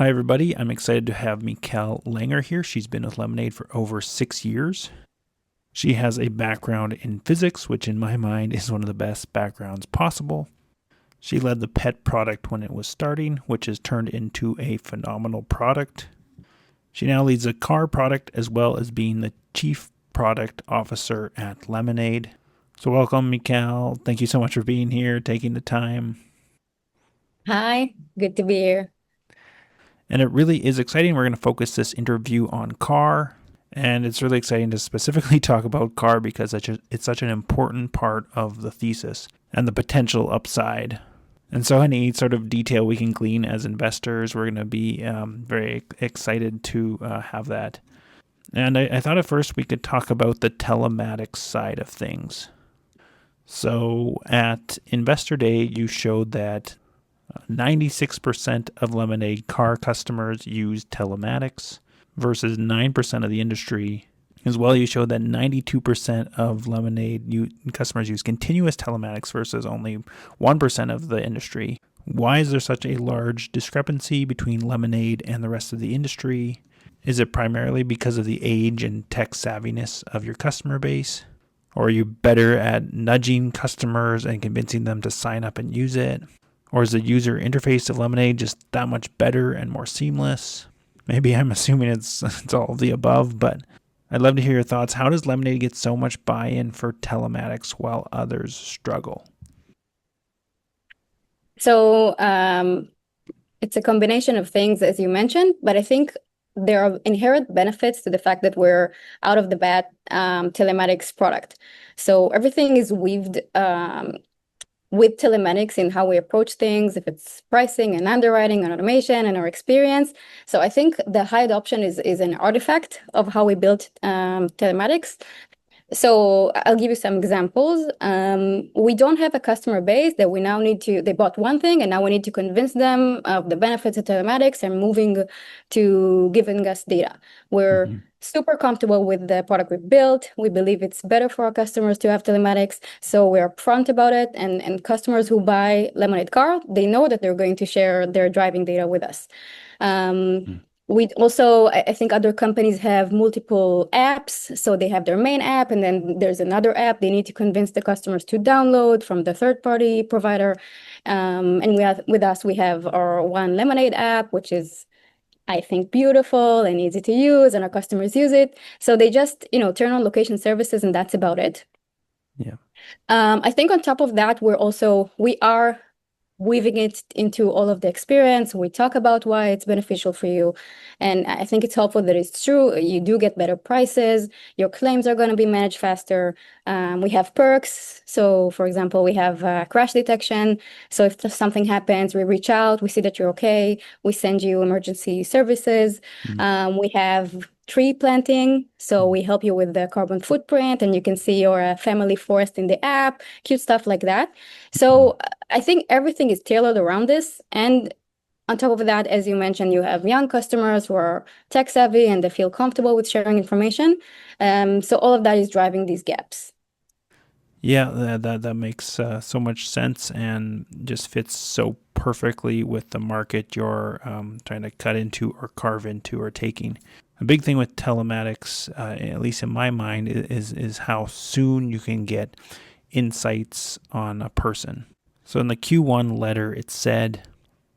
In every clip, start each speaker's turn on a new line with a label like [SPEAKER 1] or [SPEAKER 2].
[SPEAKER 1] Hi, everybody. I'm excited to have Michal Langer here. She's been with Lemonade for over 6 years. She has a background in physics, which in my mind is one of the best backgrounds possible. She led the pet product when it was starting, which has turned into a phenomenal product. She now leads a car product as well as being the chief product officer at Lemonade. So welcome, Michal. Thank you so much for being here, taking the time.
[SPEAKER 2] Hi, good to be here.
[SPEAKER 1] And it really is exciting. We're going to focus this interview on car. And it's really exciting to specifically talk about car because it's such an important part of the thesis and the potential upside. And so, any sort of detail we can glean as investors, we're going to be very excited to have that. And I thought at first we could talk about the telematics side of things. So, at Investor Day, you showed that 96% of Lemonade Car customers use telematics versus 9% of the industry. As well, you showed that 92% of Lemonade customers use continuous telematics versus only 1% of the industry. Why is there such a large discrepancy between Lemonade and the rest of the industry? Is it primarily because of the age and tech savviness of your customer base? Or are you better at nudging customers and convincing them to sign up and use it? Or is the user interface of Lemonade just that much better and more seamless? Maybe I'm assuming it's all of the above, but I'd love to hear your thoughts. How does Lemonade get so much buy-in for telematics while others struggle?
[SPEAKER 2] So, it's a combination of things, as you mentioned, but I think there are inherent benefits to the fact that we're out of the bat telematics product. So everything is weaved with telematics in how we approach things, if it's pricing and underwriting and automation and our experience. So I think the high adoption is an artifact of how we built telematics. So I'll give you some examples. We don't have a customer base that we now need to, they bought one thing and now we need to convince them of the benefits of telematics and moving to giving us data. We're
[SPEAKER 1] Mm-hmm.
[SPEAKER 2] super comfortable with the product we've built. We believe it's better for our customers to have telematics. So we're upfront about it. And customers who buy Lemonade Car, they know that they're going to share their driving data with us. We also, I think other companies have multiple apps. So they have their main app, and then there's another app they need to convince the customers to download from the third-party provider. And with us, we have our one Lemonade app, which is, I think, beautiful and easy to use, and our customers use it. So they just, turn on location services, and that's about it.
[SPEAKER 1] Yeah.
[SPEAKER 2] I think on top of that, we are weaving it into all of the experience. We talk about why it's beneficial for you. And I think it's helpful that it's true. You do get better prices. Your claims are going to be managed faster. We have perks. So, for example, we have crash detection. So if something happens, we reach out, we see that you're okay. We send you emergency services.
[SPEAKER 1] Mm-hmm.
[SPEAKER 2] We have tree planting. So we help you with the carbon footprint, and you can see your family forest in the app, cute stuff like that. So I think everything is tailored around this. And on top of that, as you mentioned, you have young customers who are tech savvy and they feel comfortable with sharing information. So all of that is driving these gaps.
[SPEAKER 1] Yeah, that makes so much sense and just fits so perfectly with the market you're trying to cut into or carve into or taking. A big thing with telematics, at least in my mind, is how soon you can get insights on a person. So in the Q1 letter, it said,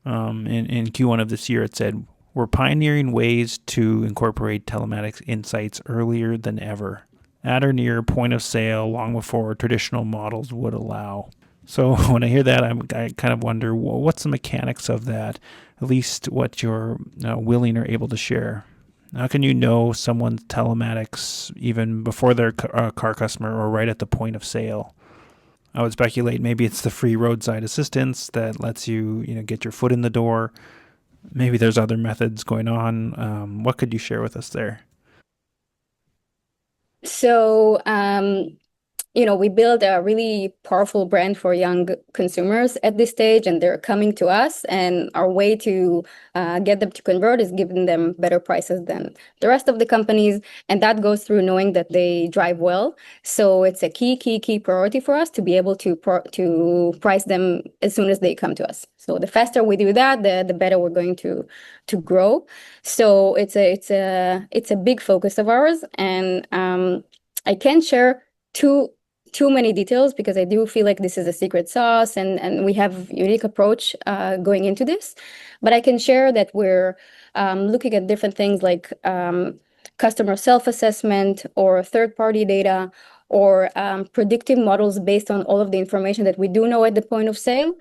[SPEAKER 1] in Q1 of this year, it said, we're pioneering ways to incorporate telematics insights earlier than ever, at or near point of sale, long before traditional models would allow. So when I hear that, I kind of wonder, what's the mechanics of that? At least what you're willing or able to share. How can you know someone's telematics even before they're a car customer or right at the point of sale? I would speculate maybe it's the free roadside assistance that lets you, get your foot in the door. Maybe there's other methods going on. What could you share with us there?
[SPEAKER 2] So we build a really powerful brand for young consumers at this stage, and they're coming to us. And our way to get them to convert is giving them better prices than the rest of the companies. And that goes through knowing that they drive well. So it's a key priority for us to be able to price them as soon as they come to us. So the faster we do that, the better we're going to grow. So it's a big focus of ours, and I can't share too many details because I do feel like this is a secret sauce, and we have unique approach going into this. But I can share that we're looking at different things like customer self-assessment or third-party data or predictive models based on all of the information that we do know at the point of sale.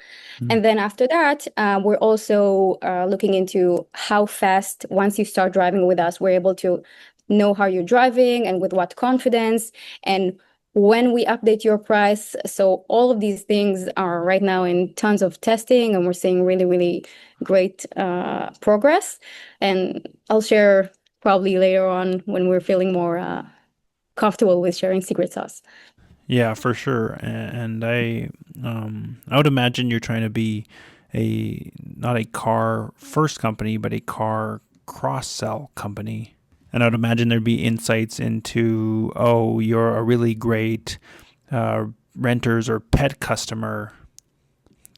[SPEAKER 2] And then after that, we're also looking into how fast, once you start driving with us, we're able to know how you're driving and with what confidence, and when we update your price. So all of these things are right now in tons of testing, and we're seeing really great progress. And I'll share probably later on when we're feeling more comfortable with sharing secret sauce.
[SPEAKER 1] Yeah, for sure. And I would imagine you're trying to be not a car first company, but a car cross sell company. And I would imagine there'd be insights into, oh, you're a really great renters or pet customer.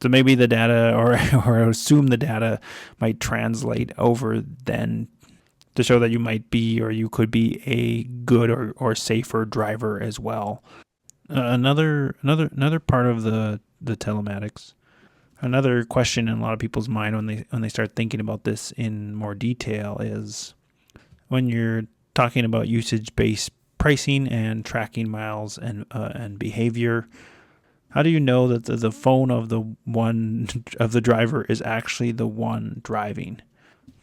[SPEAKER 1] So maybe the data, or I assume the data might translate over then to show that you might be, or you could be, a good or safer driver as well. Another part of the telematics. Another question in a lot of people's mind when they start thinking about this in more detail is when you're talking about usage-based pricing and tracking miles and behavior. How do you know that the phone of the driver is actually the one driving?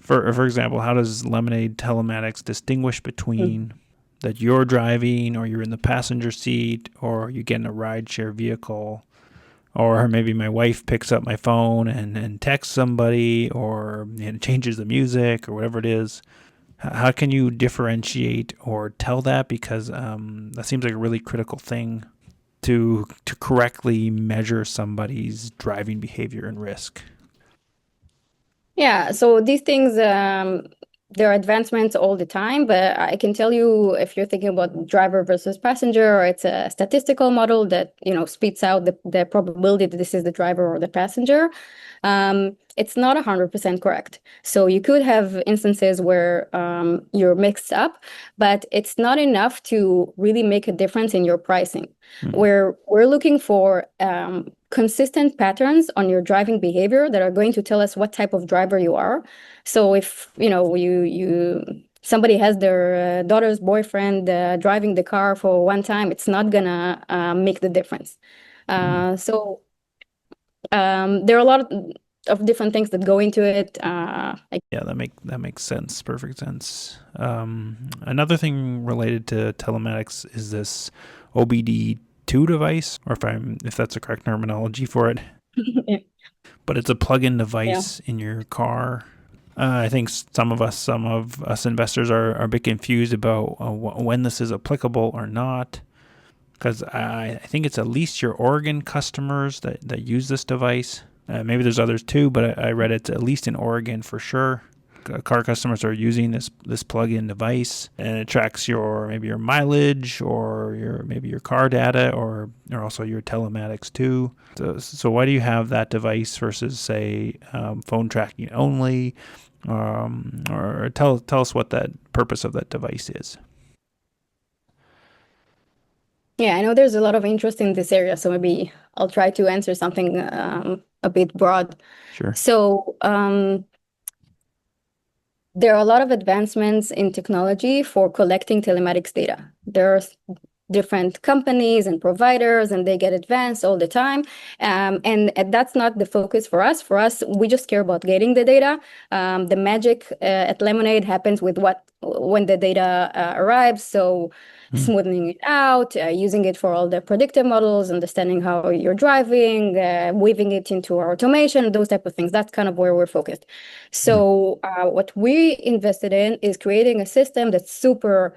[SPEAKER 1] For example, how does Lemonade Telematics distinguish between that you're driving, or you're in the passenger seat, or you get in a rideshare vehicle, or maybe my wife picks up my phone and texts somebody, or changes the music, or whatever it is? How can you differentiate or tell that? Because that seems like a really critical thing to correctly measure somebody's driving behavior and risk.
[SPEAKER 2] Yeah, so these things, there are advancements all the time, but I can tell you, if you're thinking about driver versus passenger, or it's a statistical model that, spits out the probability that this is the driver or the passenger, it's not 100% correct. So you could have instances where you're mixed up, but it's not enough to really make a difference in your pricing. We're looking for consistent patterns on your driving behavior that are going to tell us what type of driver you are. So if somebody has their daughter's boyfriend driving the car for one time, it's not gonna make the difference. So there are a lot of different things that go into it.
[SPEAKER 1] Yeah, that makes sense. Perfect sense. Another thing related to telematics is this OBD-II device, or if that's the correct terminology for it.
[SPEAKER 2] Yeah.
[SPEAKER 1] But it's a plug-in device in your car. I think some of us investors are a bit confused about when this is applicable or not, because I think it's at least your Oregon customers that use this device. Maybe there's others too, but I read it's at least in Oregon for sure. Car customers are using this plug-in device, and it tracks maybe your mileage, or maybe your car data, or also your telematics too. So why do you have that device versus, say, phone tracking only? Or tell us what that purpose of that device is.
[SPEAKER 2] Yeah, I know there's a lot of interest in this area, so maybe I'll try to answer something a bit broad.
[SPEAKER 1] Sure.
[SPEAKER 2] So there are a lot of advancements in technology for collecting telematics data. There are different companies and providers, and they get advanced all the time. And that's not the focus for us. For us, we just care about getting the data. The magic at Lemonade happens with when the data arrives. So smoothing it out, using it for all the predictive models, understanding how you're driving, weaving it into our automation, those type of things. That's kind of where we're focused. So what we invested in is creating a system that's super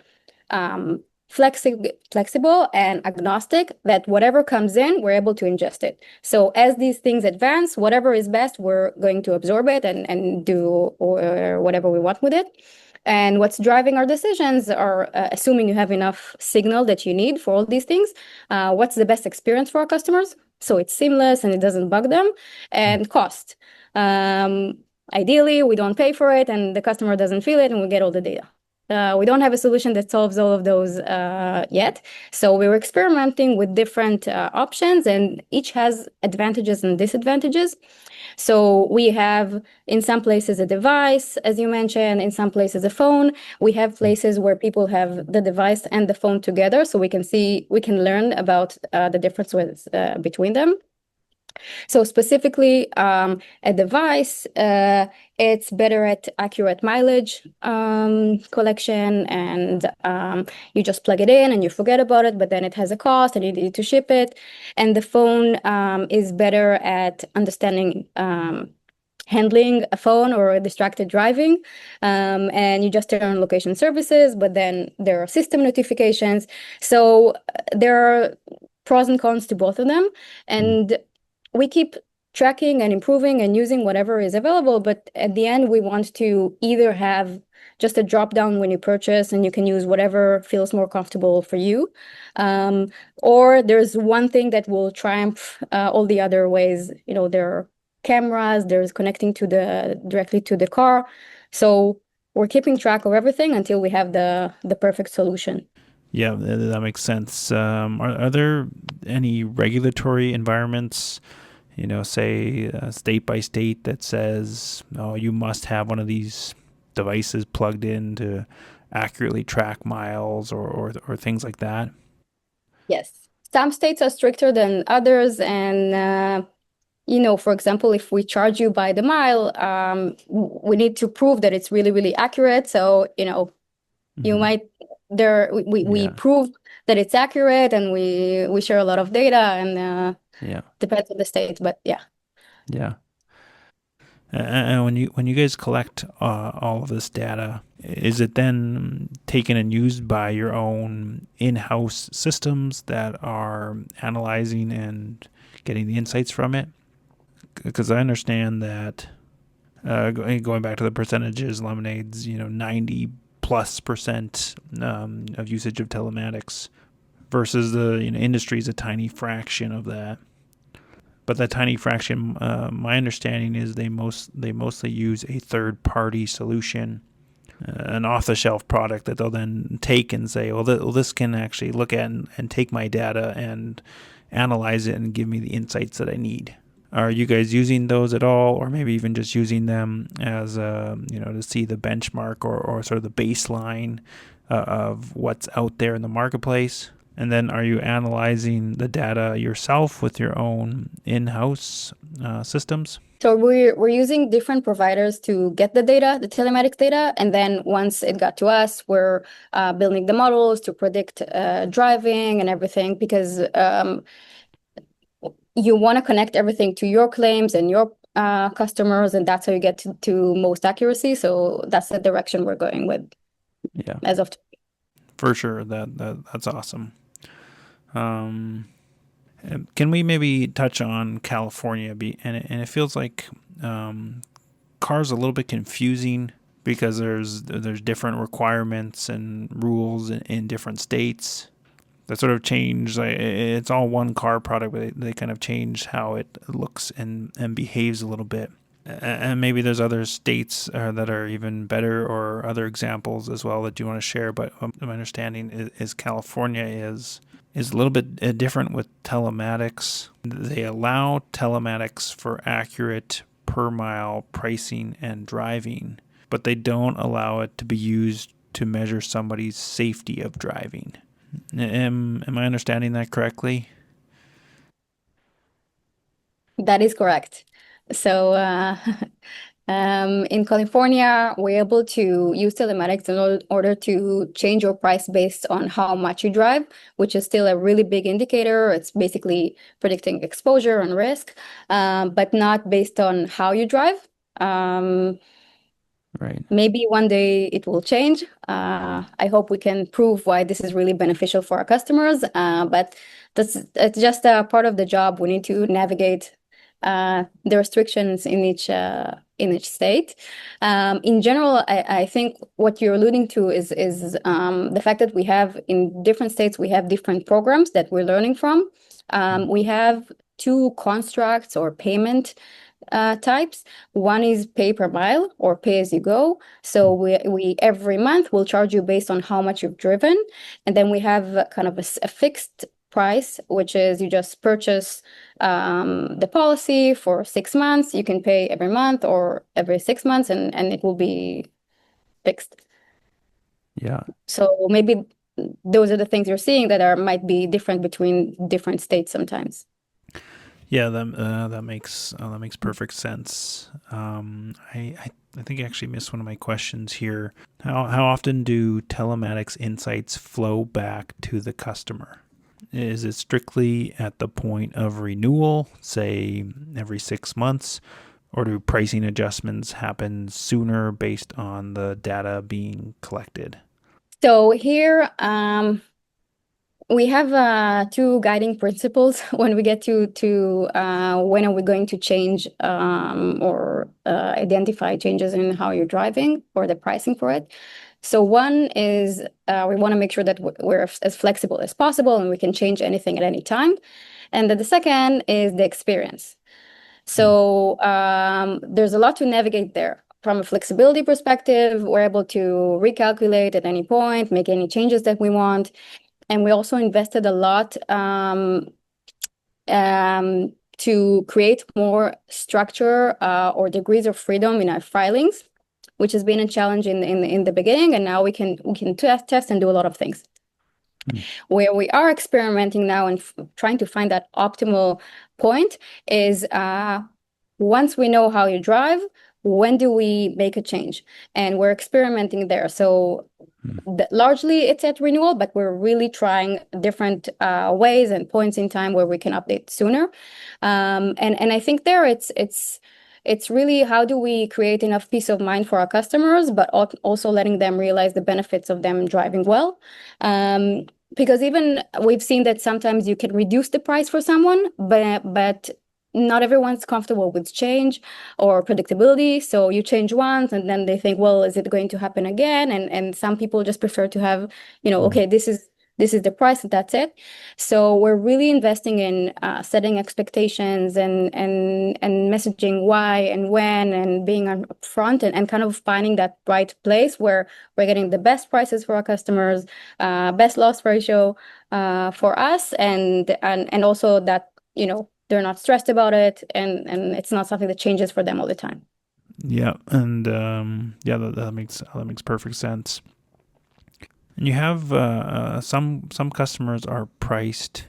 [SPEAKER 2] flexible and agnostic, that whatever comes in, we're able to ingest it. So as these things advance, whatever is best, we're going to absorb it and do or whatever we want with it. And what's driving our decisions are assuming you have enough signal that you need for all these things. What's the best experience for our customers? So it's seamless and it doesn't bug them. And cost. Ideally, we don't pay for it and the customer doesn't feel it and we get all the data. We don't have a solution that solves all of those yet. So we were experimenting with different options, and each has advantages and disadvantages. So we have, in some places, a device, as you mentioned, in some places, a phone. We have places where people have the device and the phone together, so we can learn about the differences between them. So specifically, a device, it's better at accurate mileage collection, and you just plug it in and you forget about it, but then it has a cost and you need to ship it. And the phone is better at understanding handling a phone or distracted driving, and you just turn on location services, but then there are system notifications. So there are pros and cons to both of them, and we keep tracking and improving and using whatever is available, but at the end, we want to either have just a drop down when you purchase and you can use whatever feels more comfortable for you, or there's one thing that will triumph all the other ways. There are cameras, there's connecting directly to the car. So we're keeping track of everything until we have the perfect solution.
[SPEAKER 1] Yeah, that makes sense. Are there any regulatory environments, say state by state, that says, oh, you must have one of these devices plugged in to accurately track miles or things like that?
[SPEAKER 2] Yes. Some states are stricter than others, and for example, if we charge you by the mile, we need to prove that it's really, really accurate. So, you might we prove that it's accurate, and we share a lot of data, and depends on the state, but yeah.
[SPEAKER 1] Yeah. And when you guys collect all of this data, is it then taken and used by your own in-house systems that are analyzing and getting the insights from it? Because I understand that going back to the percentages, Lemonade's 90+% of usage of telematics versus the industry's a tiny fraction of that. But that tiny fraction, my understanding is they mostly use a third-party solution, an off-the-shelf product that they'll then take and say, well, this can actually look at and take my data and analyze it and give me the insights that I need. Are you guys using those at all, or maybe even just using them as to see the benchmark or sort of the baseline of what's out there in the marketplace? And then are you analyzing the data yourself with your own in-house systems?
[SPEAKER 2] So we're using different providers to get the data, the telematics data, and then once it got to us, we're building the models to predict driving and everything, because you want to connect everything to your claims and your customers, and that's how you get to most accuracy. So that's the direction we're going with.
[SPEAKER 1] Yeah,
[SPEAKER 2] as of today.
[SPEAKER 1] For sure. That's awesome. Can we maybe touch on California? And it feels like cars a little bit confusing because there's different requirements and rules in different states that sort of change. It's all one car product, but they kind of change how it looks and behaves a little bit. And maybe there's other states that are even better, or other examples as well that you want to share. But my understanding is California is a little bit different with telematics. They allow telematics for accurate per mile pricing and driving, but they don't allow it to be used to measure somebody's safety of driving. Am I understanding that correctly?
[SPEAKER 2] That is correct. So in California, we're able to use telematics in order to change your price based on how much you drive, which is still a really big indicator. It's basically predicting exposure and risk, but not based on how you drive.
[SPEAKER 1] Right.
[SPEAKER 2] Maybe one day it will change. I hope we can prove why this is really beneficial for our customers. But it's just a part of the job. We need to navigate the restrictions in each state. In general, I think what you're alluding to is the fact that we have in different states we have different programs that we're learning from. We have two constructs or payment types. One is pay per mile or pay as you go. So we every month will charge you based on how much you've driven, and then we have kind of a fixed price, which is you just purchase the policy for 6 months. You can pay every month or every 6 months, and it will be fixed.
[SPEAKER 1] Yeah.
[SPEAKER 2] So maybe those are the things you're seeing that are might be different between different states sometimes.
[SPEAKER 1] Yeah, that makes perfect sense. I think I actually missed one of my questions here. How often do telematics insights flow back to the customer? Is it strictly at the point of renewal, say every 6 months, or do pricing adjustments happen sooner based on the data being collected?
[SPEAKER 2] So here, we have two guiding principles when we get to when are we going to change or identify changes in how you're driving or the pricing for it. So one is we want to make sure that we're as flexible as possible and we can change anything at any time. And then the second is the experience. So there's a lot to navigate there. From a flexibility perspective, we're able to recalculate at any point, make any changes that we want. And we also invested a lot to create more structure or degrees of freedom in our filings, which has been a challenge in the beginning. And now we can test and do a lot of things. Where we are experimenting now and trying to find that optimal point is once we know how you drive, when do we make a change? And we're experimenting there. So largely it's at renewal, but we're really trying different ways and points in time where we can update sooner. And I think there it's really how do we create enough peace of mind for our customers, but also letting them realize the benefits of them driving well. Because even we've seen that sometimes you can reduce the price for someone, but not everyone's comfortable with change or predictability. So you change once and then they think, well, is it going to happen again? And some people just prefer to have, okay, this is the price and that's it. So we're really investing in setting expectations and messaging why and when and being upfront and kind of finding that right place where we're getting the best prices for our customers, best loss ratio for us, and also that they're not stressed about it, and it's not something that changes for them all the time.
[SPEAKER 1] Yeah, and that makes perfect sense. And you have some customers are priced.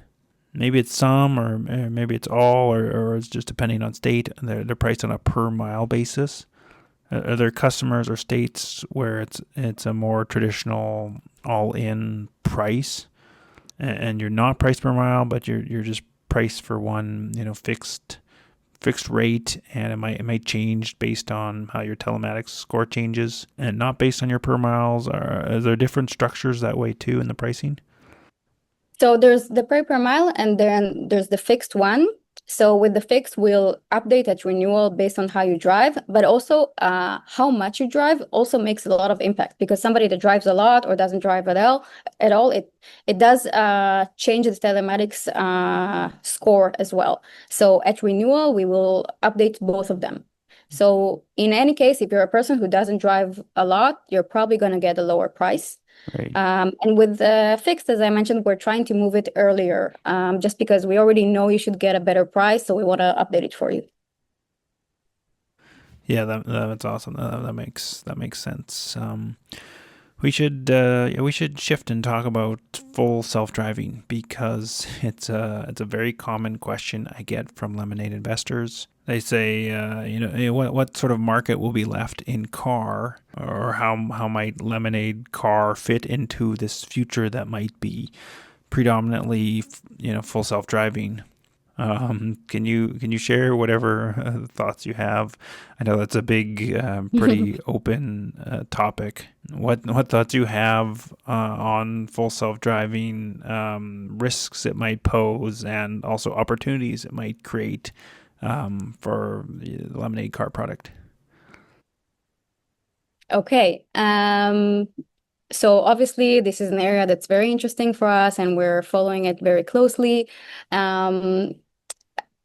[SPEAKER 1] Maybe it's some, or maybe it's all, or it's just depending on state. They're priced on a per mile basis. Are there customers or states where it's a more traditional all in price, and you're not priced per mile, but you're just priced for one fixed rate, and it might change based on how your telematics score changes, and not based on your per miles? Are there different structures that way too in the pricing?
[SPEAKER 2] So there's the pay per mile, and then there's the fixed one. So with the fixed, we'll update at renewal based on how you drive, but also how much you drive also makes a lot of impact, because somebody that drives a lot or doesn't drive at all, it does change the telematics score as well. So at renewal, we will update both of them. So in any case, if you're a person who doesn't drive a lot, you're probably going to get a lower price.
[SPEAKER 1] Right.
[SPEAKER 2] And with the fixed, as I mentioned, we're trying to move it earlier, just because we already know you should get a better price, so we want to update it for you.
[SPEAKER 1] Yeah, that's awesome. That makes sense. We should shift and talk about full self-driving, because it's a very common question I get from LMND investors. They say, what sort of market will be left in car, or how might LMND Car fit into this future that might be predominantly full self-driving. Can you share whatever thoughts you have? I know that's a big, pretty open topic. What thoughts you have on full self driving, risks it might pose, and also opportunities it might create for the Lemonade Car product?
[SPEAKER 2] Okay. So obviously this is an area that's very interesting for us and we're following it very closely. Um,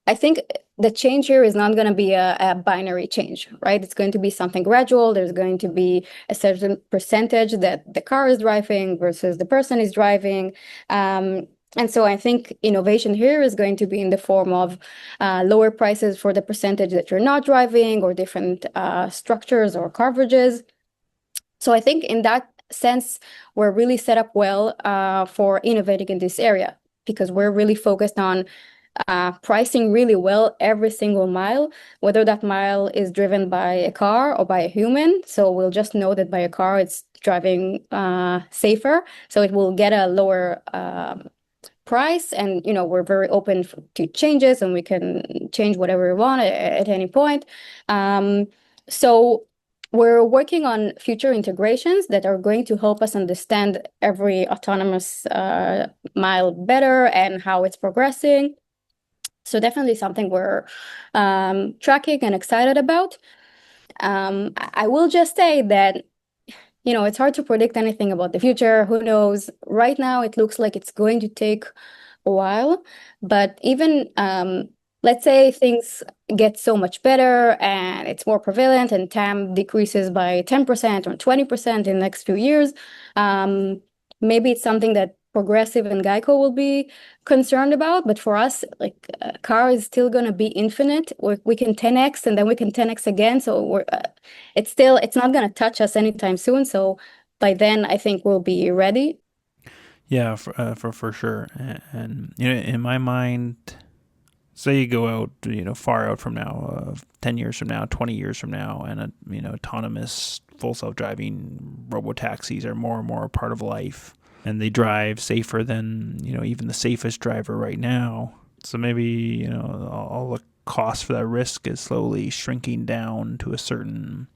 [SPEAKER 2] I think the change here is not going to be a binary change, right? It's going to be something gradual. There's going to be a certain percentage that the car is driving versus the person is driving. And so I think innovation here is going to be in the form of lower prices for the percentage that you're not driving or different structures or coverages. So I think in that sense, we're really set up well for innovating in this area because we're really focused on pricing really well every single mile, whether that mile is driven by a car or by a human. So we'll just know that by a car, it's driving safer. So it will get a lower price. And, we're very open to changes and we can change whatever we want at any point. So we're working on future integrations that are going to help us understand every autonomous mile better and how it's progressing. So definitely something we're tracking and excited about. I will just say that, it's hard to predict anything about the future. Who knows? Right now, it looks like it's going to take a while, but even let's say things get so much better and it's more prevalent and TAM decreases by 10% or 20% in the next few years. Maybe it's something that Progressive and Geico will be concerned about, but for us, like car is still going to be infinite. We can 10x and then we can 10x again. So it's not going to touch us anytime soon. So by then, I think we'll be ready.
[SPEAKER 1] Yeah, for sure. And in my mind, say you go out, far out from now, 10 years from now, 20 years from now, and autonomous full self driving robo taxis are more and more a part of life, and they drive safer than even the safest driver right now. So maybe all the cost for that risk is slowly shrinking down to a certain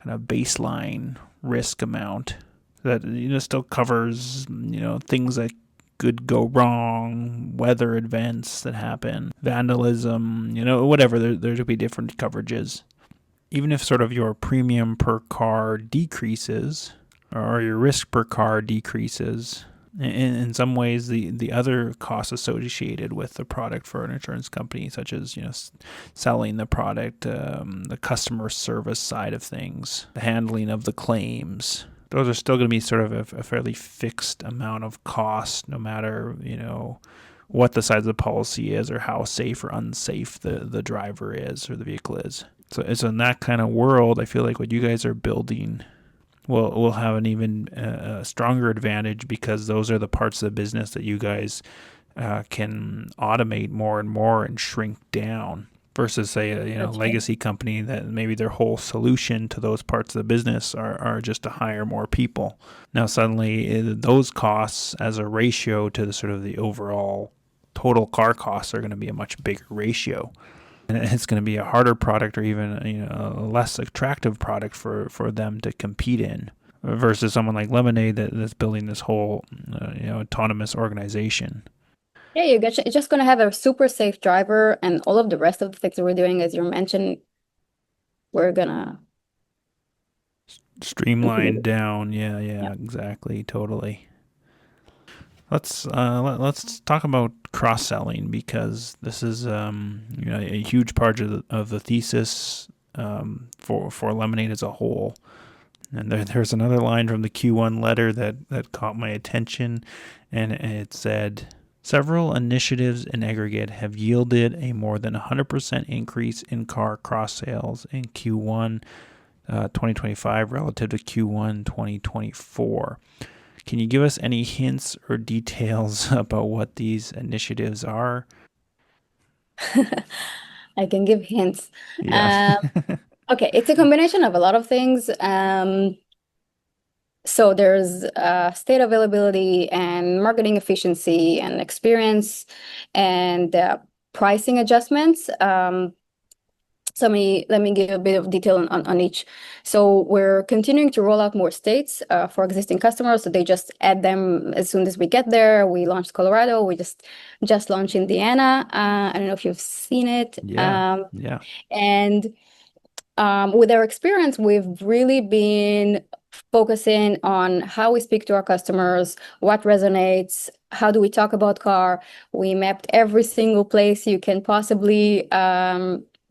[SPEAKER 1] kind of baseline risk amount that still covers things that could go wrong, weather events that happen, vandalism, whatever. There could be different coverages. Even if sort of your premium per car decreases or your risk per car decreases, in some ways the other costs associated with the product for an insurance company, such as selling the product, the customer service side of things, the handling of the claims, those are still going to be sort of a fairly fixed amount of cost, no matter what the size of the policy is or how safe or unsafe the driver is or the vehicle is. So in that kind of world, I feel like what you guys are building will have an even stronger advantage, because those are the parts of the business that you guys can automate more and more and shrink down, versus say a
[SPEAKER 2] That's right.
[SPEAKER 1] legacy company that maybe their whole solution to those parts of the business are just to hire more people. Now suddenly those costs as a ratio to the sort of the overall total car costs are going to be a much bigger ratio, and it's going to be a harder product, or even a less attractive product for them to compete in, versus someone like Lemonade that's building this whole autonomous organization.
[SPEAKER 2] Yeah, you're just going to have a super safe driver and all of the rest of the things that we're doing, as you mentioned, we're gonna continue.
[SPEAKER 1] Streamlined down. Yeah,
[SPEAKER 2] Yeah.
[SPEAKER 1] yeah, exactly, totally. Let's talk about cross selling, because this is a huge part of the thesis for Lemonade as a whole. And there's another line from the Q1 letter that caught my attention, and it said, several initiatives in aggregate have yielded a more than 100% increase in car cross sales in Q1 2025 relative to Q1 2024. Can you give us any hints or details about what these initiatives are?
[SPEAKER 2] I can give hints.
[SPEAKER 1] Yeah.
[SPEAKER 2] Um, okay, it's a combination of a lot of things. So there's state availability and marketing efficiency and experience and pricing adjustments. So let me give a bit of detail on each. So we're continuing to roll out more states for existing customers. So they just add them as soon as we get there. We launched Colorado. We just launched Indiana. I don't know if you've seen it.
[SPEAKER 1] Yeah. Yeah.
[SPEAKER 2] And with our experience, we've really been focusing on how we speak to our customers, what resonates, how do we talk about car. We mapped every single place you can possibly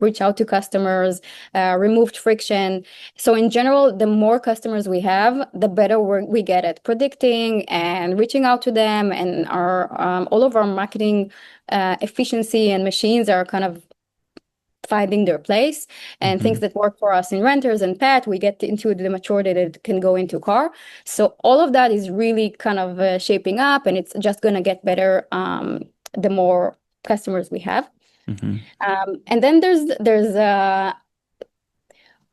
[SPEAKER 2] reach out to customers, removed friction. So in general, the more customers we have, the better we get at predicting and reaching out to them. And our all of our marketing efficiency and machines are kind of finding their place, and things
[SPEAKER 1] Hmm.
[SPEAKER 2] that work for us in renters and pet, we get into the maturity that can go into car. So all of that is really kind of shaping up, and it's just going to get better the more customers we have.
[SPEAKER 1] Hmm.
[SPEAKER 2] And then there's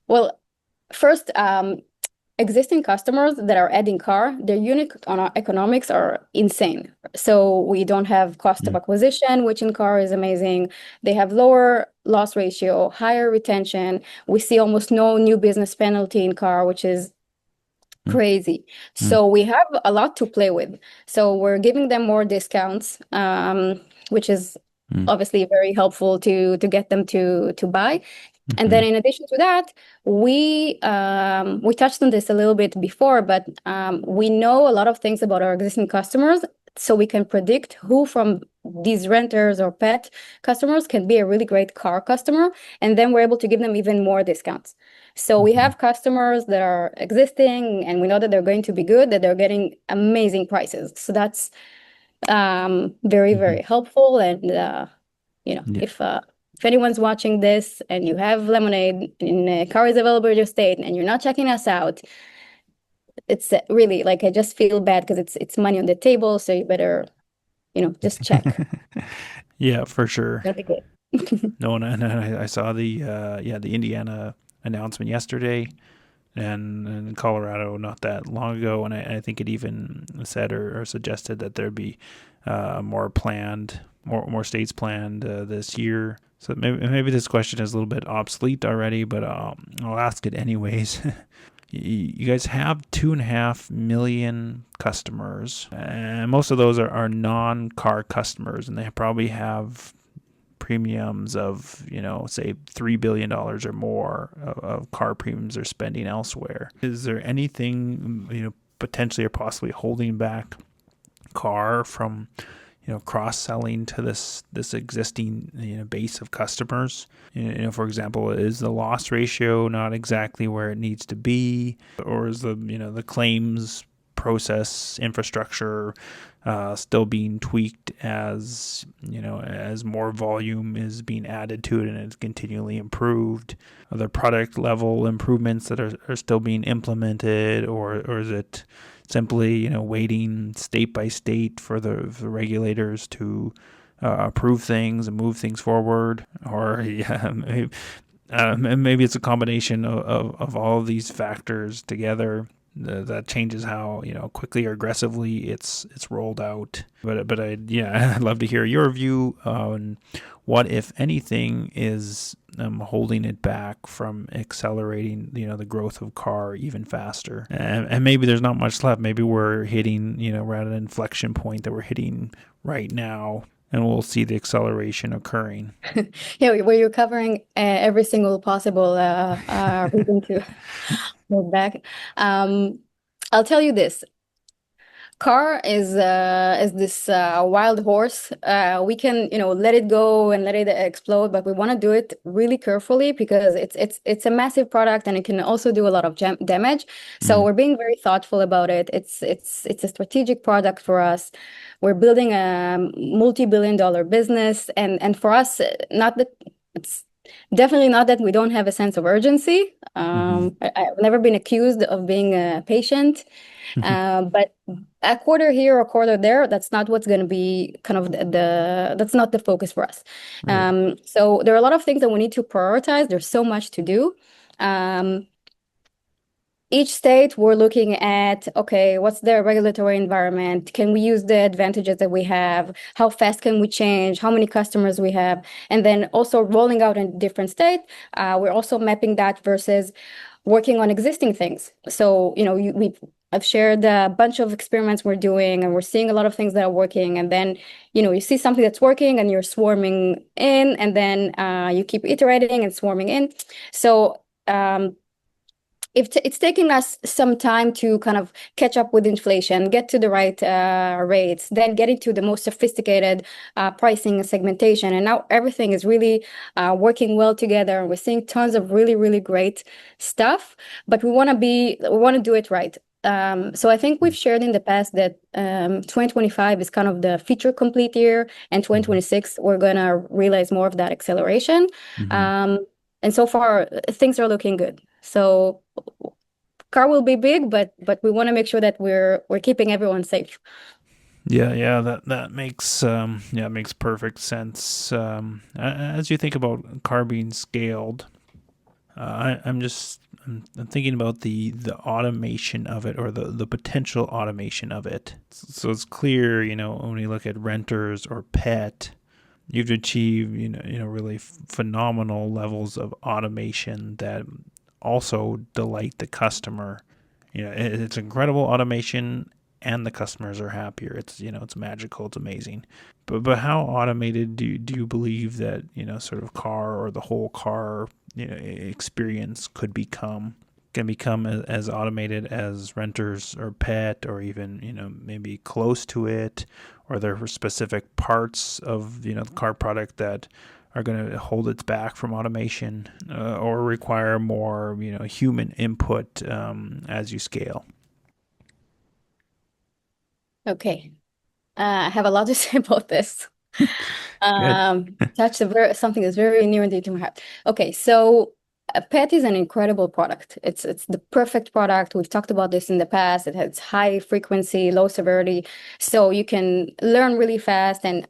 [SPEAKER 2] well, first, existing customers that are adding car, their unit on our economics are insane. So we don't have cost of acquisition, which in car is amazing. They have lower loss ratio, higher retention. We see almost no new business penalty in car, which is crazy. So we have a lot to play with. So we're giving them more discounts, which is obviously very helpful to get them to buy. And then
[SPEAKER 1] Hmm.
[SPEAKER 2] in addition to that, we touched on this a little bit before, but we know a lot of things about our existing customers, so we can predict who from these renters or pet customers can be a really great car customer, and then we're able to give them even more discounts. So we
[SPEAKER 1] Hmm.
[SPEAKER 2] have customers that are existing, and we know that they're going to be good, that they're getting amazing prices. So that's very,
[SPEAKER 1] Hmm.
[SPEAKER 2] very helpful. And
[SPEAKER 1] Yeah.
[SPEAKER 2] if anyone's watching this and you have Lemonade and a car is available in your state and you're not checking us out, it's really like I just feel bad because it's money on the table. So you better, just check.
[SPEAKER 1] Yeah, for sure.
[SPEAKER 2] That'd be good.
[SPEAKER 1] No, and I saw the Indiana announcement yesterday, and Colorado not that long ago, and I think it even said or suggested that there'd be more states planned this year. So maybe this question is a little bit obsolete already, but I'll ask it anyways. You guys have 2.5 million customers, and most of those are non-car customers, and they probably have premiums of, say $3 billion or more of car premiums they're spending elsewhere. Is there anything, potentially or possibly holding back car from, cross-selling to this existing, base of customers? For example, is the loss ratio not exactly where it needs to be, or is the claims process infrastructure still being tweaked as more volume is being added to it and it's continually improved? Are there product level improvements that are still being implemented, or is it simply waiting state by state for the regulators to approve things and move things forward? Or yeah, maybe it's a combination of all of these factors together that changes how quickly or aggressively it's rolled out. But I'd love to hear your view on what, if anything, is holding it back from accelerating the growth of car even faster. And maybe there's not much left. Maybe we're hitting we're at an inflection point that we're hitting right now, and we'll see the acceleration occurring.
[SPEAKER 2] Yeah, where you're covering every single possible reason to move back. Um, I'll tell you this. Car is this wild horse. We can, let it go and let it explode, but we want to do it really carefully because it's a massive product and it can also do a lot of damage. So
[SPEAKER 1] Mm.
[SPEAKER 2] we're being very thoughtful about it. It's a strategic product for us. We're building a multi-billion-dollar business, and for us, not that it's definitely not that we don't have a sense of urgency.
[SPEAKER 1] Mm-hmm.
[SPEAKER 2] I've never been accused of being a patient. But a quarter here or a quarter there, that's not what's going to be kind of that's not the focus for us.
[SPEAKER 1] Right.
[SPEAKER 2] So there are a lot of things that we need to prioritize. There's so much to do. Um, each state, we're looking at, okay, what's the regulatory environment? Can we use the advantages that we have? How fast can we change? How many customers we have? And then also rolling out in different states. We're also mapping that versus working on existing things. So, I've shared a bunch of experiments we're doing, and we're seeing a lot of things that are working. And then, you see something that's working and you're swarming in, and then you keep iterating and swarming in. So, it's taking us some time to kind of catch up with inflation, get to the right rates, then get into the most sophisticated pricing and segmentation. And now everything is really working well together. We're seeing tons of really, really great stuff, but we want to do it right. So I think we've shared in the past that 2025 is kind of the feature complete year, and
[SPEAKER 1] Mhm.
[SPEAKER 2] 2026 we're gonna realize more of that acceleration.
[SPEAKER 1] Mhm.
[SPEAKER 2] And so far things are looking good. So car will be big, but we want to make sure that we're keeping everyone safe.
[SPEAKER 1] Yeah, yeah, that makes yeah, it makes perfect sense. As you think about car being scaled, I'm thinking about the automation of it, or the potential automation of it. So it's clear, when you look at renters or pet, you've achieved really phenomenal levels of automation that also delight the customer. It's incredible automation, and the customers are happier. It's magical. It's amazing. But how automated do you believe that sort of car, or the whole car experience can become as automated as renters or pet, or even maybe close to it? Or there are specific parts of the car product that are going to hold its back from automation, or require more human input as you scale?
[SPEAKER 2] Okay. I have a lot to say about this.
[SPEAKER 1] Good.
[SPEAKER 2] Touched something that's very near and dear to my heart. Okay, so a pet is an incredible product. It's the perfect product. We've talked about this in the past. It has high frequency, low severity, so you can learn really fast. And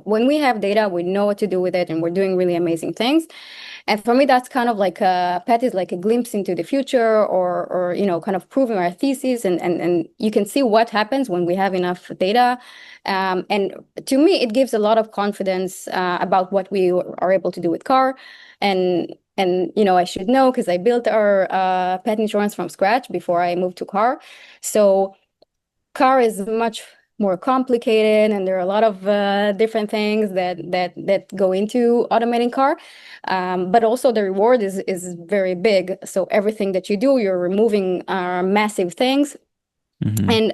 [SPEAKER 2] when we have data, we know what to do with it, and we're doing really amazing things. And for me, that's kind of like a pet is like a glimpse into the future, or kind of proving our thesis, and you can see what happens when we have enough data. And to me, it gives a lot of confidence about what we are able to do with car. And I should know because I built our pet insurance from scratch before I moved to car. So car is much more complicated, and there are a lot of different things that go into automating car. But also the reward is very big. So everything that you do, you're removing massive things.
[SPEAKER 1] Mm-hmm.
[SPEAKER 2] And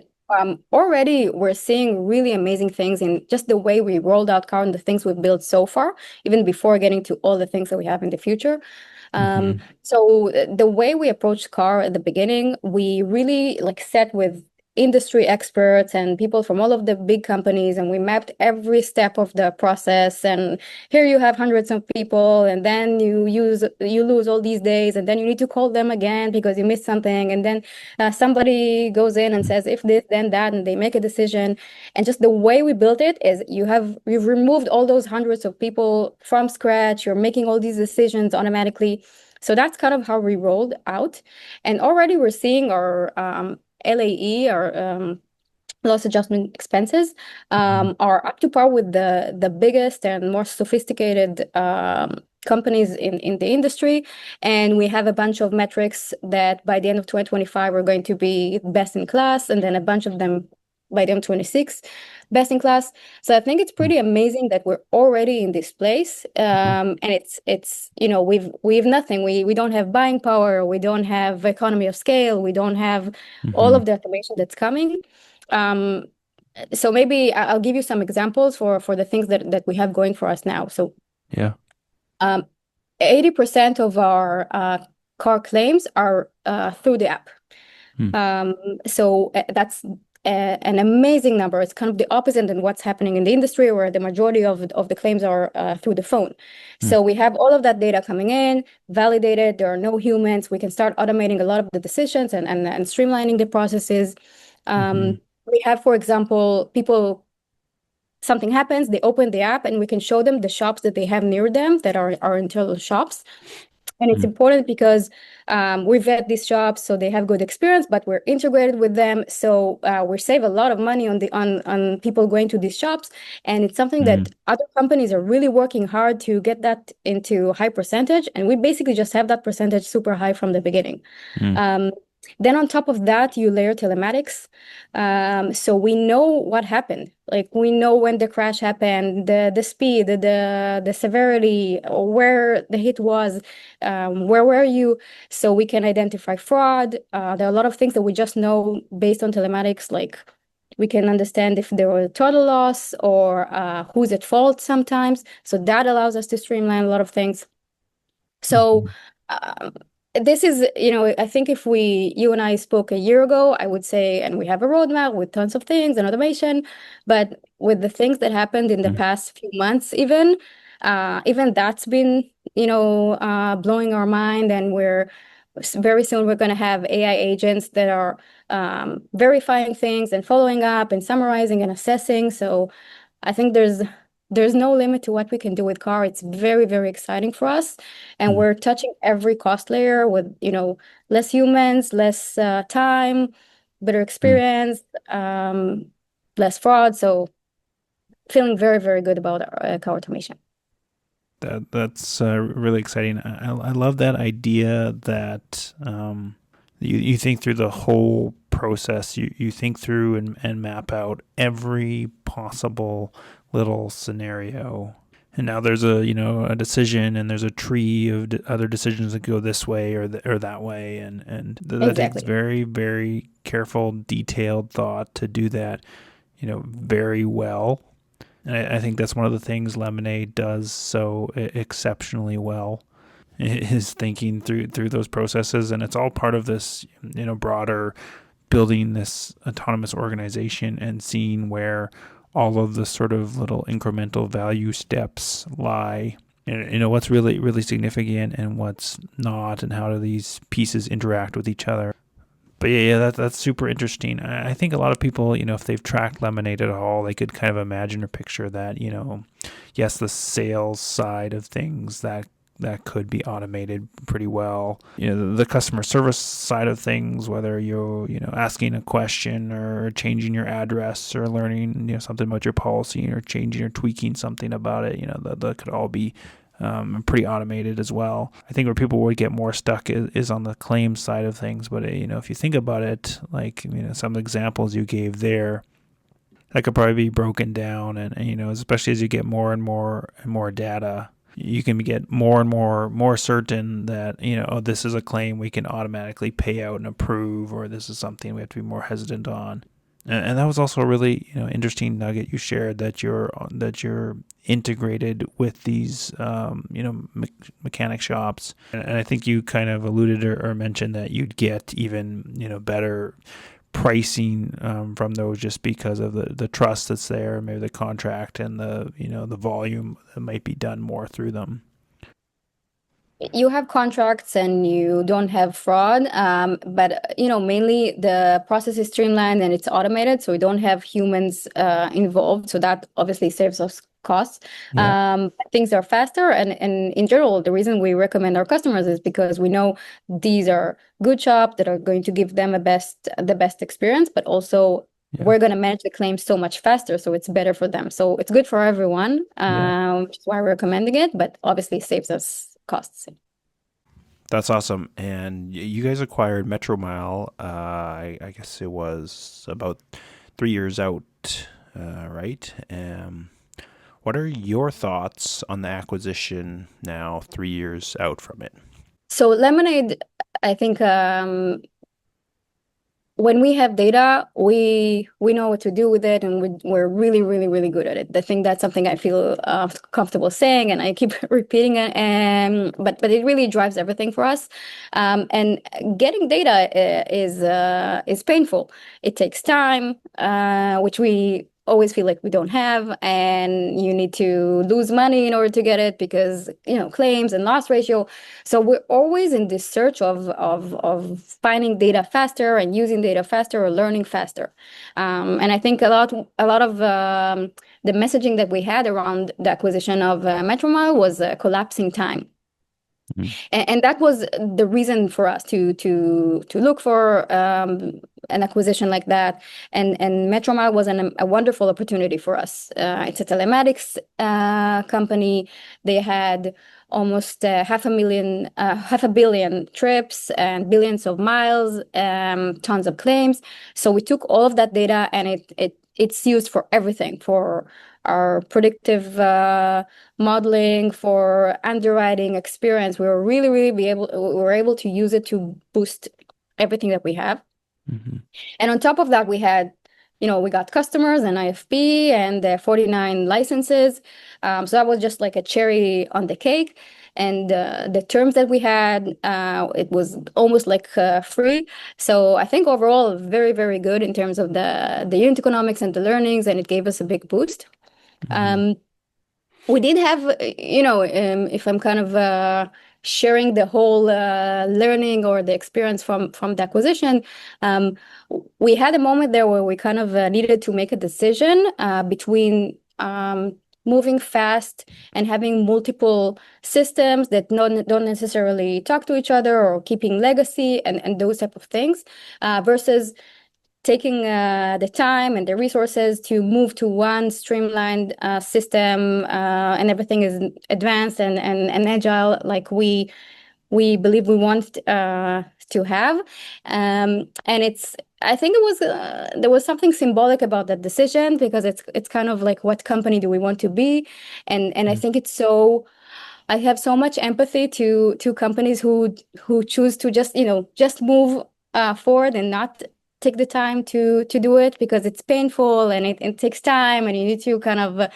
[SPEAKER 2] already we're seeing really amazing things in just the way we rolled out car and the things we've built so far, even before getting to all the things that we have in the future.
[SPEAKER 1] Mm-hmm.
[SPEAKER 2] So the way we approached car at the beginning, we really like sat with industry experts and people from all of the big companies, and we mapped every step of the process. And here you have hundreds of people, and then you lose all these days, and then you need to call them again because you missed something, and then somebody goes in and says if this then that, and they make a decision. And just the way we built it is you've removed all those hundreds of people from scratch. You're making all these decisions automatically. So that's kind of how we rolled out. And already we're seeing our LAE, our loss adjustment expenses,
[SPEAKER 1] Mm-hmm.
[SPEAKER 2] are up to par with the biggest and more sophisticated companies in the industry. And we have a bunch of metrics that by the end of 2025 are going to be best in class, and then a bunch of them by the end of 26 best in class. So I think it's pretty amazing that we're already in this place. And it's we've nothing. We don't have buying power. We don't have economy of scale. We don't have all
[SPEAKER 1] Mm-hmm.
[SPEAKER 2] of the automation that's coming. Um, so maybe I'll give you some examples for the things that we have going for us now. So
[SPEAKER 1] Yeah.
[SPEAKER 2] um, 80% of our car claims are through the app.
[SPEAKER 1] Mm.
[SPEAKER 2] So that's an amazing number. It's kind of the opposite than what's happening in the industry, where the majority of the claims are through the phone.
[SPEAKER 1] Mm.
[SPEAKER 2] So we have all of that data coming in, validated. There are no humans. We can start automating a lot of the decisions and streamlining the processes.
[SPEAKER 1] Mm-hmm.
[SPEAKER 2] We have, for example, something happens, they open the app, and we can show them the shops that they have near them that are our internal shops. And it's
[SPEAKER 1] Mm,
[SPEAKER 2] important because we vet these shops so they have good experience, but we're integrated with them. So we save a lot of money on people going to these shops. And it's something that
[SPEAKER 1] mm,
[SPEAKER 2] other companies are really working hard to get that into high percentage. And we basically just have that percentage super high from the beginning.
[SPEAKER 1] mm,
[SPEAKER 2] Um, then on top of that, you layer telematics. So we know what happened. Like we know when the crash happened, the speed, the severity, where the hit was, where were you? So we can identify fraud. There are a lot of things that we just know based on telematics, like we can understand if there was a total loss or who's at fault sometimes. So that allows us to streamline a lot of things. So
[SPEAKER 1] mhm,
[SPEAKER 2] um, this is, I think if you and I spoke a year ago, I would say, and we have a roadmap with tons of things and automation, but with the things that happened in the
[SPEAKER 1] mm,
[SPEAKER 2] past few months, even that's been, blowing our mind, and very soon we're going to have AI agents that are verifying things and following up and summarizing and assessing. So I think there's no limit to what we can do with car. It's very, very exciting for us. And
[SPEAKER 1] mm,
[SPEAKER 2] we're touching every cost layer with, less humans, less time, better
[SPEAKER 1] mm.
[SPEAKER 2] experience, less fraud. So feeling very, very good about our car automation.
[SPEAKER 1] That's really exciting. I love that idea that you think through the whole process. You think through and map out every possible little scenario. And now there's a decision, and there's a tree of other decisions that go this way or that way, and that takes
[SPEAKER 2] Exactly.
[SPEAKER 1] very, very careful, detailed thought to do that, very well. And I think that's one of the things Lemonade does so exceptionally well, is thinking through those processes, and it's all part of this broader building this autonomous organization and seeing where all of the sort of little incremental value steps lie. And what's really, really significant and what's not, and how do these pieces interact with each other. But yeah, that's super interesting. I think a lot of people, if they've tracked Lemonade at all, they could kind of imagine or picture that, yes, the sales side of things that could be automated pretty well. The customer service side of things, whether you're, asking a question or changing your address or learning, something about your policy or changing or tweaking something about it, that could all be pretty automated as well. I think where people would get more stuck is on the claims side of things. But if you think about it, like some examples you gave there, that could probably be broken down, and especially as you get more and more and more data, you can get more and more certain that oh, this is a claim we can automatically pay out and approve, or this is something we have to be more hesitant on. And that was also a really interesting nugget you shared, that you're integrated with these mechanic shops. And I think you kind of alluded or mentioned that you'd get even better pricing from those, just because of the trust that's there, maybe the contract and the volume that might be done more through them.
[SPEAKER 2] You have contracts and you don't have fraud, but mainly the process is streamlined and it's automated, so we don't have humans involved. So that obviously saves us costs.
[SPEAKER 1] Yeah.
[SPEAKER 2] Things are faster, and in general, the reason we recommend our customers is because we know these are good shops that are going to give them the best experience, but also
[SPEAKER 1] Yeah.
[SPEAKER 2] we're going to manage the claims so much faster, so it's better for them. So it's good for everyone,
[SPEAKER 1] Yeah.
[SPEAKER 2] which is why we're recommending it, but obviously saves us costs.
[SPEAKER 1] That's awesome. And you guys acquired Metromile. I guess it was about 3 years out, right? What are your thoughts on the acquisition now, 3 years out from it?
[SPEAKER 2] So Lemonade, I think when we have data, we know what to do with it, and we're really, really, really good at it. I think that's something I feel comfortable saying, and I keep repeating it. But it really drives everything for us. And getting data is painful. It takes time, which we always feel like we don't have, and you need to lose money in order to get it because claims and loss ratio. So we're always in this search of finding data faster and using data faster or learning faster. And I think a lot of the messaging that we had around the acquisition of Metromile was collapsing time.
[SPEAKER 1] Mhm.
[SPEAKER 2] And that was the reason for us to look for an acquisition like that. And Metromile was a wonderful opportunity for us. It's a telematics company. They had almost half a billion trips and billions of miles, tons of claims. So we took all of that data, and it's used for everything, for our predictive modeling, for underwriting experience. We were able to use it to boost everything that we have.
[SPEAKER 1] Mhm.
[SPEAKER 2] And on top of that, we got customers and IFP and 49 licenses. So that was just like a cherry on the cake. And the terms that we had, it was almost like free. So I think overall, very, very good in terms of the unit economics and the learnings, and it gave us a big boost.
[SPEAKER 1] Mhm.
[SPEAKER 2] Um, we did have, if I'm kind of sharing the whole learning or the experience from the acquisition, um, we had a moment there where we kind of needed to make a decision between moving fast and having multiple systems that don't necessarily talk to each other, or keeping legacy and those type of things, versus taking the time and the resources to move to one streamlined system, and everything is advanced and agile, like we believe we want to have. And I think there was something symbolic about that decision, because it's kind of like, what company do we want to be? And I
[SPEAKER 1] Mhm.
[SPEAKER 2] think I have so much empathy to companies who choose to just move forward and not take the time to do it, because it's painful and it takes time, and you need to kind of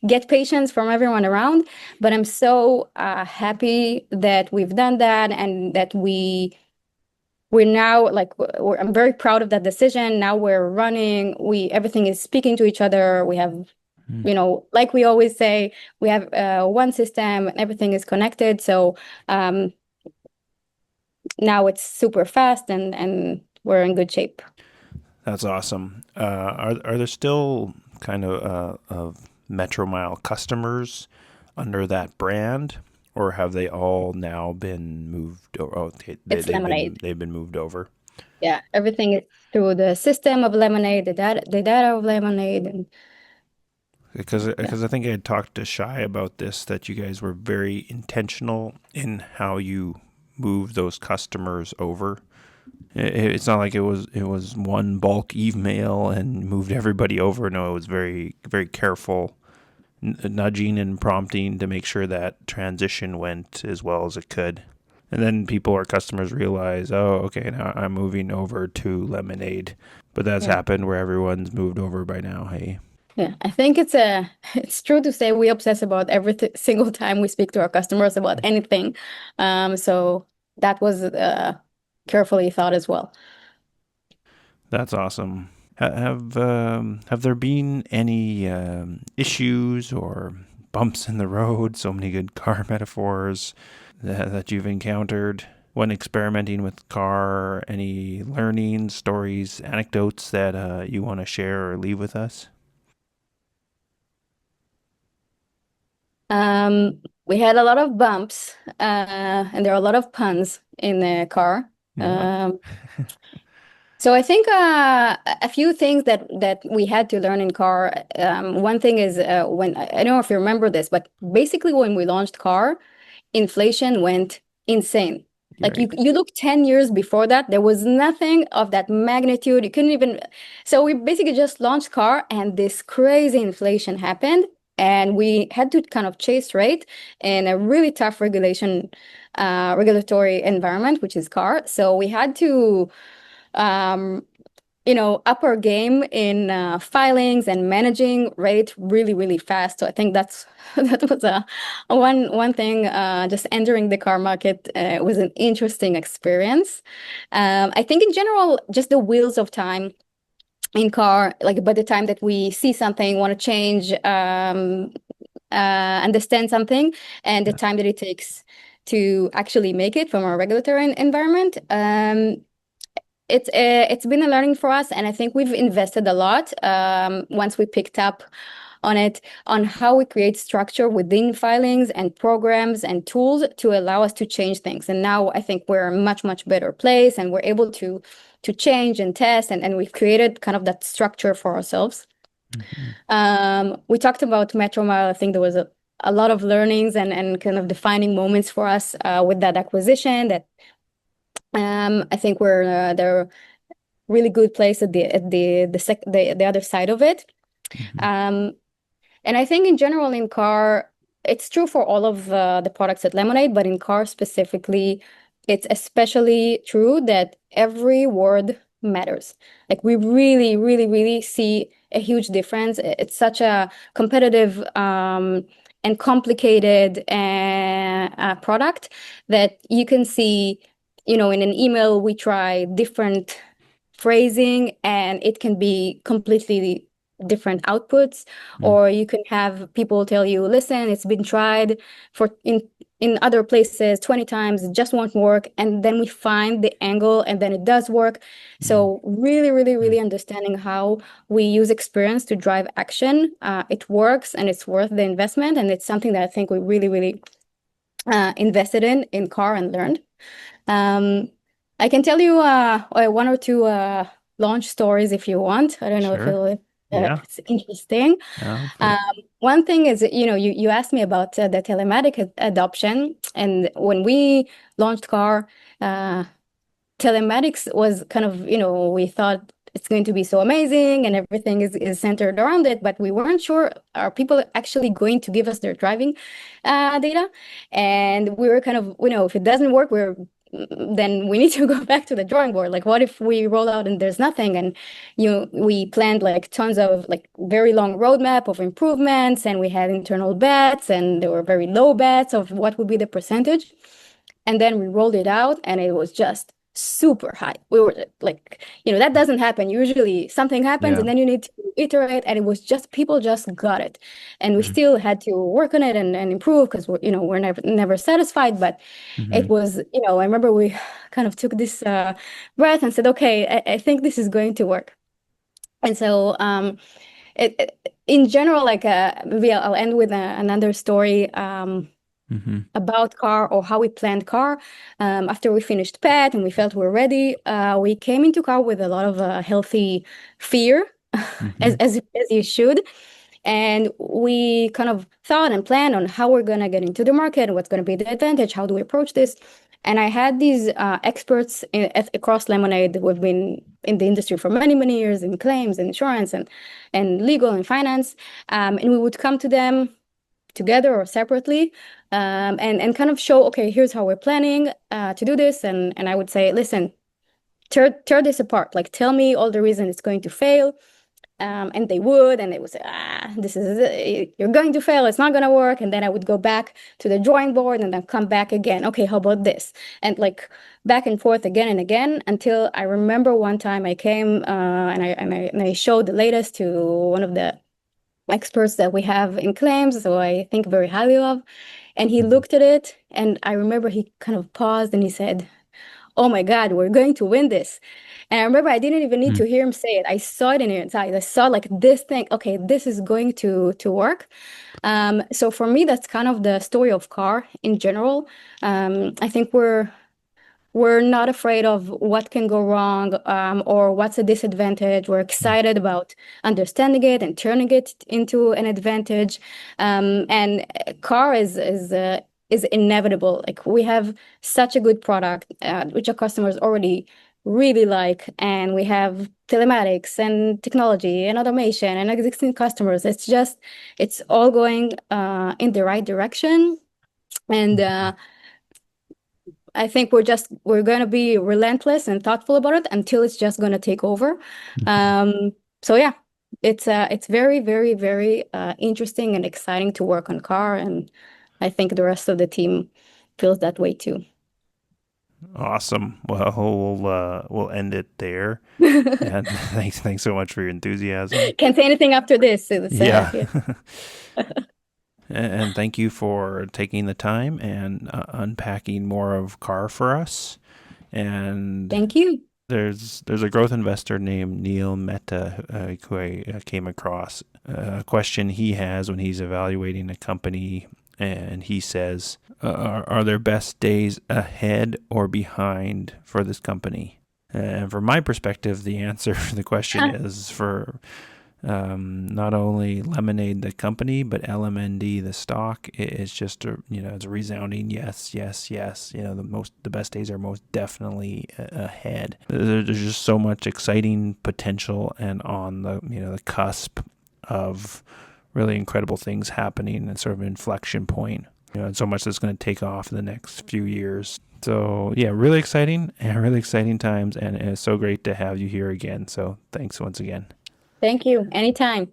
[SPEAKER 2] get patience from everyone around. But I'm so happy that we've done that, and that we're now like I'm very proud of that decision. Now we're running. We Everything is speaking to each other. We have,
[SPEAKER 1] Mhm.
[SPEAKER 2] like we always say, we have one system and everything is connected. So um, now it's super fast, and we're in good shape.
[SPEAKER 1] That's awesome. Are there still kind of Metromile customers under that brand, or have they all now been moved? Oh, okay,
[SPEAKER 2] It's Lemonade.
[SPEAKER 1] they've been moved over.
[SPEAKER 2] Yeah, everything is through the system of Lemonade, the data of Lemonade, and yeah.
[SPEAKER 1] Because I think I had talked to Shy about this, that you guys were very intentional in how you move those customers over. It's not like it was one bulk email and moved everybody over. No, it was very very careful nudging and prompting to make sure that transition went as well as it could. And then people or customers realize, oh, okay, now I'm moving over to Lemonade. But that's
[SPEAKER 2] Yeah.
[SPEAKER 1] happened where everyone's moved over by now. Hey,
[SPEAKER 2] Yeah, I think it's true to say we obsess about every single time we speak to our customers about anything. So that was carefully thought as well.
[SPEAKER 1] that's awesome. Have there been any issues or bumps in the road? So many good car metaphors that you've encountered when experimenting with car. Any learnings, stories, anecdotes that you want to share or leave with us?
[SPEAKER 2] We had a lot of bumps, and there are a lot of puns in the car.
[SPEAKER 1] Yeah.
[SPEAKER 2] Um, So I think a few things that we had to learn in car. One thing is, when I don't know if you remember this, but basically when we launched car, inflation went insane.
[SPEAKER 1] You're
[SPEAKER 2] Like
[SPEAKER 1] right.
[SPEAKER 2] you look 10 years before that, there was nothing of that magnitude. You couldn't even. So we basically just launched car, and this crazy inflation happened, and we had to kind of chase rate in a really tough regulatory environment, which is car. So we had to um, up our game in filings and managing rate really, really fast. So I think that was a one thing. Just entering the car market was an interesting experience. I think in general, just the wheels of time in car, like by the time that we see something, want to change, understand something, and the
[SPEAKER 1] Yeah.
[SPEAKER 2] time that it takes to actually make it from our regulatory environment. It's been a learning for us, and I think we've invested a lot once we picked up on it, on how we create structure within filings and programs and tools to allow us to change things. And now I think we're a much, much better place, and we're able to change and test, and we've created kind of that structure for ourselves. We talked about Metromile. I think there was a lot of learnings and kind of defining moments for us with that acquisition that I think we're they're really good place at the other side of it. Um, and I think in general in car, it's true for all of the products at Lemonade, but in car specifically, it's especially true that every word matters. Like we really, really, really see a huge difference. It's such a competitive and complicated product that you can see, in an email, we try different phrasing and it can be completely different outputs, or you can have people tell you, listen, it's been tried for in other places 20 times, it just won't work, and then we find the angle and then it does work. So really, really, really understanding how we use experience to drive action, it works and it's worth the investment, and it's something that I think we really, really invested in car and learned. I can tell you one or two launch stories if you want. I don't know if
[SPEAKER 1] Sure. Yeah.
[SPEAKER 2] it's interesting.
[SPEAKER 1] Okay.
[SPEAKER 2] One thing is, you asked me about the telematic adoption, and when we launched car, telematics was kind of, we thought it's going to be so amazing and everything is centered around it, but we weren't sure, are people actually going to give us their driving data? And we were kind of, if it doesn't work, then we need to go back to the drawing board. Like, what if we roll out and there's nothing? And we planned like tons of like very long roadmap of improvements, and we had internal bets, and there were very low bets of what would be the percentage. And then we rolled it out, and it was just super high. We were like, that doesn't happen. Usually something happens
[SPEAKER 1] Yeah.
[SPEAKER 2] and then you need to iterate, and it was just people just got it. And we still had to work on it and improve because we're never satisfied. But it was, I remember we kind of took this breath and said, okay, I think this is going to work. And so in general, like maybe I'll end with another story. About car, or how we planned car. After we finished pet and we felt we're ready, we came into car with a lot of healthy fear, as you should. And we kind of thought and planned on how we're going to get into the market, what's going to be the advantage, how do we approach this. And I had these experts across Lemonade who have been in the industry for many, many years in claims and insurance and legal and finance. And we would come to them together or separately, and kind of show, okay, here's how we're planning to do this. And I would say, listen, tear this apart. Like, tell me all the reasons it's going to fail. And they would, and they would say, this is, you're going to fail, it's not going to work. And then I would go back to the drawing board and then come back again. Okay, how about this? And like back and forth again and again, until I remember one time I came and I showed the latest to one of the experts that we have in claims, so I think very highly of. And he looked at it, and I remember he kind of paused and he said, oh my God, we're going to win this. And I remember I didn't even need to hear him say it. I saw it in his eyes. I saw like this thing, okay, this is going to work. So for me, that's kind of the story of car in general. I think we're not afraid of what can go wrong, or what's a disadvantage. We're excited about understanding it and turning it into an advantage. And car is inevitable. Like, we have such a good product, which our customers already really like, and we have telematics and technology and automation and existing customers. It's all going in the right direction. And I think we're going to be relentless and thoughtful about it until it's just going to take over. So yeah, it's very, very, very interesting and exciting to work on car, and I think the rest of the team feels that way too.
[SPEAKER 1] Awesome. Well, we'll end it there. And thanks so much for your enthusiasm.
[SPEAKER 2] Can't say anything after this.
[SPEAKER 1] Yeah.
[SPEAKER 2] Yeah.
[SPEAKER 1] And thank you for taking the time and unpacking more of car for us. And
[SPEAKER 2] Thank you.
[SPEAKER 1] there's a growth investor named Neil Mehta who I came across. A question he has when he's evaluating a company, and he says, are there best days ahead or behind for this company? And from my perspective, the answer for the question is for not only Lemonade the company, but LMND the stock. It's just it's a resounding yes, yes, yes. The best days are most definitely ahead. There's just so much exciting potential, and on the cusp of really incredible things happening, and sort of an inflection point. And so much that's going to take off in the next few years. So yeah, really exciting times, and it's so great to have you here again. So thanks once again.
[SPEAKER 2] Thank you. Anytime.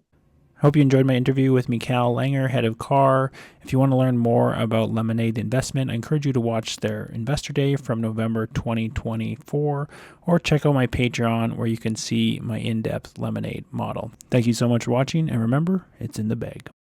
[SPEAKER 1] Hope you enjoyed my interview with Michal Langer, head of CAR. If you want to learn more about LMND Investment, I encourage you to watch their Investor Day from November 2024, or check out my Patreon where you can see my in-depth Lemonade model. Thank you so much for watching, and remember, it's in the bag.